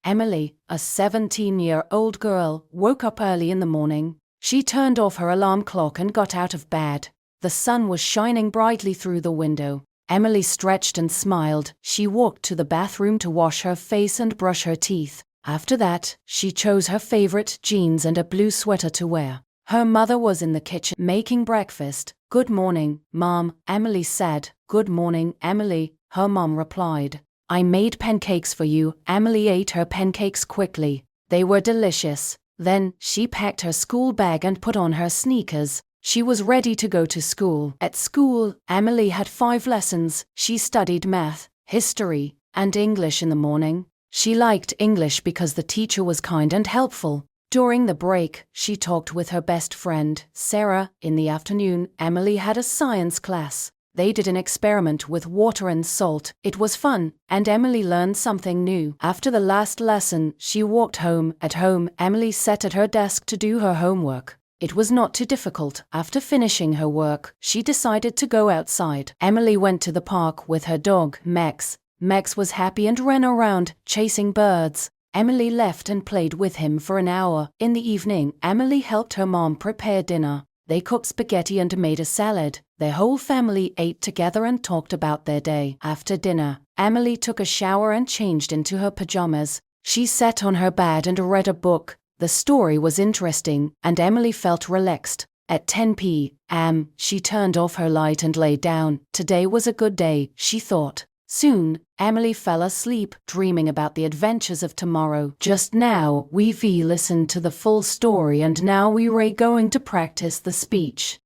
Emily, a 17-year-old girl, woke up early in the morning. She turned off her alarm clock and got out of bed. The sun was shining brightly through the window. Emily stretched and smiled. She walked to the bathroom to wash her face and brush her teeth. After that, she chose her favorite jeans and a blue sweater to wear. Her mother was in the kitchen making breakfast. "Good morning, Mom," Emily said. "Good morning, Emily," her mom replied. "I made pancakes for you." Emily ate her pancakes quickly. They were delicious. Then, she packed her school bag and put on her sneakers. She was ready to go to school. At school, Emily had 5 lessons. She studied math, history, and English in the morning. She liked English because the teacher was kind and helpful. During the break, she talked with her best friend, Sarah. In the afternoon, Emily had a science class. They did an experiment with water and salt. It was fun, and Emily learned something new. After the last lesson, she walked home. At home, Emily sat at her desk to do her homework. It was not too difficult. After finishing her work, she decided to go outside. Emily went to the park with her dog, Max. Max was happy and ran around, chasing birds. Emily left and played with him for an hour. In the evening, Emily helped her mom prepare dinner. They cooked spaghetti and made a salad. Their whole family ate together and talked about their day. After dinner, Emily took a shower and changed into her pajamas. She sat on her bed and read a book. The story was interesting, and Emily felt relaxed. At 10 p.m., she turned off her light and lay down. Today was a good day, she thought. Soon, Emily fell asleep, dreaming about the adventures of tomorrow. Just now, we've listened to the full story and now we're going to practice the speech.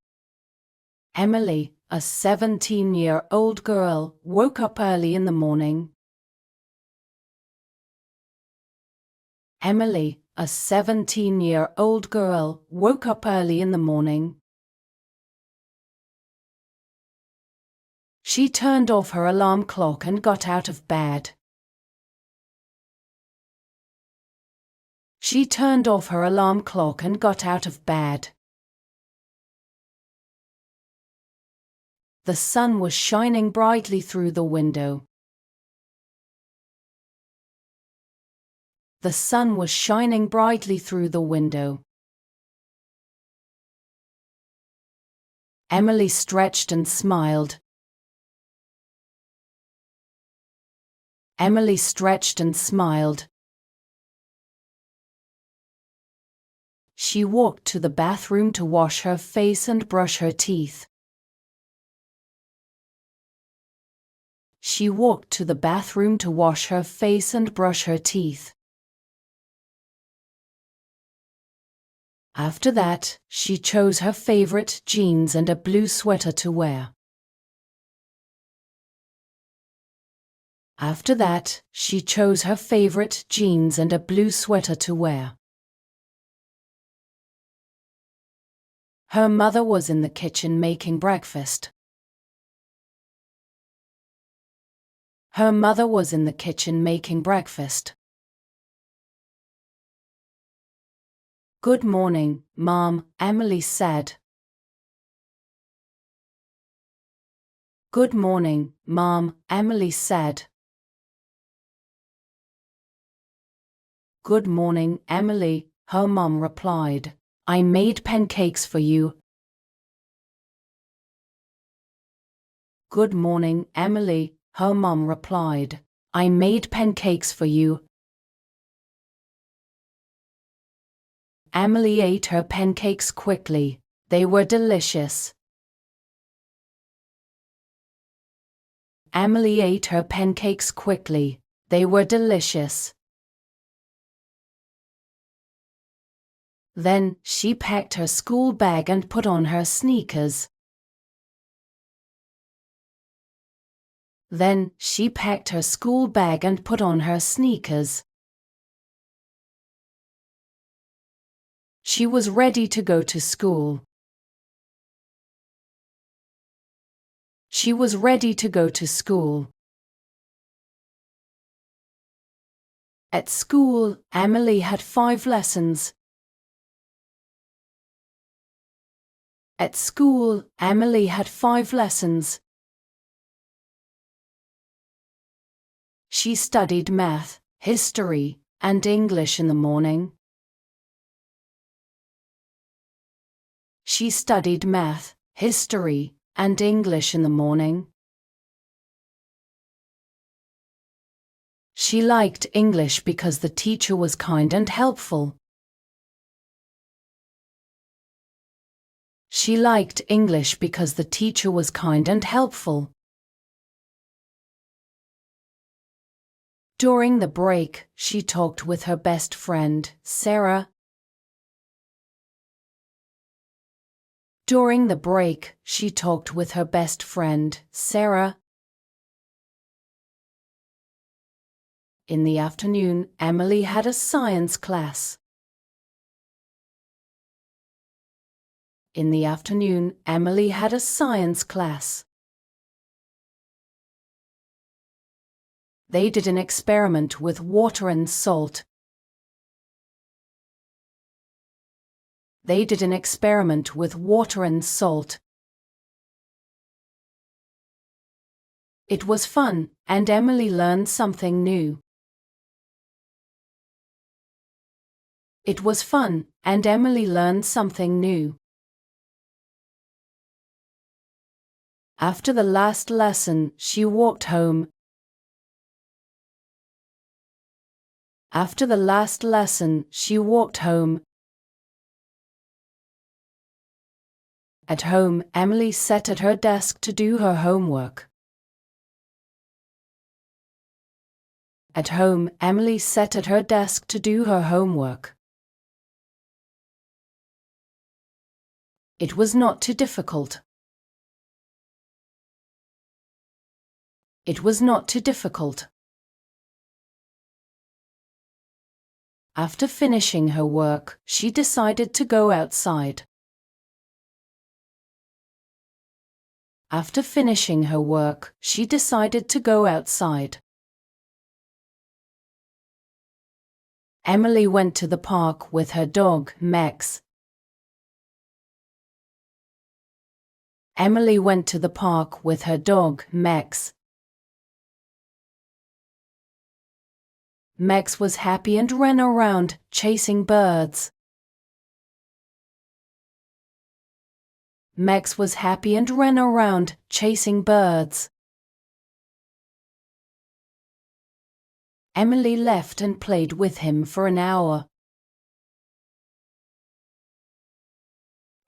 Emily, a 17-year-old girl, woke up early in the morning. Emily, a 17-year-old girl, woke up early in the morning. She turned off her alarm clock and got out of bed. She turned off her alarm clock and got out of bed. The sun was shining brightly through the window. The sun was shining brightly through the window. Emily stretched and smiled. Emily stretched and smiled. She walked to the bathroom to wash her face and brush her teeth. She walked to the bathroom to wash her face and brush her teeth. After that, she chose her favorite jeans and a blue sweater to wear. After that, she chose her favorite jeans and a blue sweater to wear. Her mother was in the kitchen making breakfast. Her mother was in the kitchen making breakfast. "Good morning, Mom," Emily said. "Good morning, Mom," Emily said. "Good morning, Emily," her mom replied. "I made pancakes for you." "Good morning, Emily," her mom replied. "I made pancakes for you." Emily ate her pancakes quickly. They were delicious. Emily ate her pancakes quickly. They were delicious. Then, she packed her school bag and put on her sneakers. Then, she packed her school bag and put on her sneakers. She was ready to go to school. She was ready to go to school. At school, Emily had 5 lessons. At school, Emily had 5 lessons. She studied math, history, and English in the morning. She studied math, history, and English in the morning. She liked English because the teacher was kind and helpful. She liked English because the teacher was kind and helpful. During the break, she talked with her best friend, Sarah. During the break, she talked with her best friend, Sarah. In the afternoon, Emily had a science class. In the afternoon, Emily had a science class. They did an experiment with water and salt. They did an experiment with water and salt. It was fun, and Emily learned something new. It was fun, and Emily learned something new. After the last lesson, she walked home. After the last lesson, she walked home. At home, Emily sat at her desk to do her homework. At home, Emily sat at her desk to do her homework. It was not too difficult. It was not too difficult. After finishing her work, she decided to go outside. After finishing her work, she decided to go outside. Emily went to the park with her dog, Max. Emily went to the park with her dog, Max. Max was happy and ran around, chasing birds. Max was happy and ran around, chasing birds. Emily left and played with him for an hour.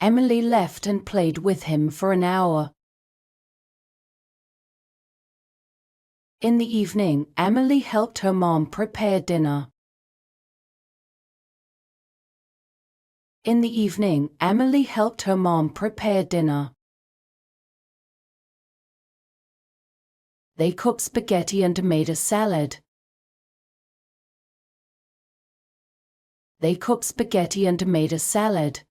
Emily left and played with him for an hour. In the evening, Emily helped her mom prepare dinner. In the evening, Emily helped her mom prepare dinner. They cooked spaghetti and made a salad. They cooked spaghetti and made a salad.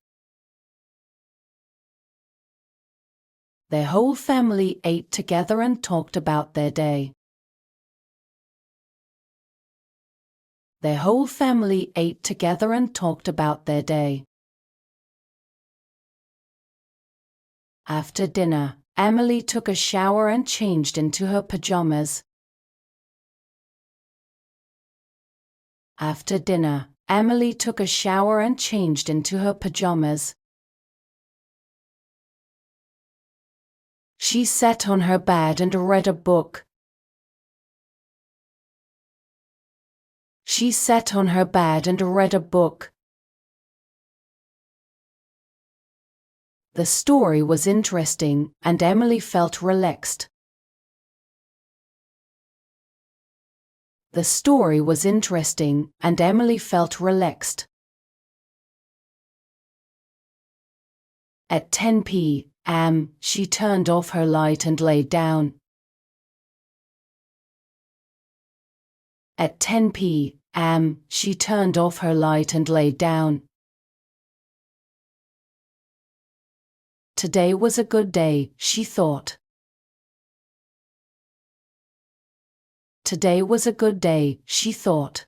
Their whole family ate together and talked about their day. Their whole family ate together and talked about their day. After dinner, Emily took a shower and changed into her pajamas. After dinner, Emily took a shower and changed into her pajamas. She sat on her bed and read a book. She sat on her bed and read a book. The story was interesting, and Emily felt relaxed. The story was interesting, and Emily felt relaxed. At 10 p.m., she turned off her light and lay down. At 10 p.m., she turned off her light and lay down. Today was a good day, she thought. Today was a good day, she thought.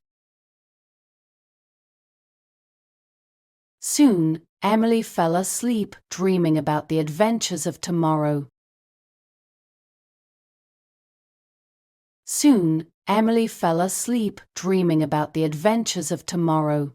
Soon, Emily fell asleep, dreaming about the adventures of tomorrow. Soon, Emily fell asleep, dreaming about the adventures of tomorrow.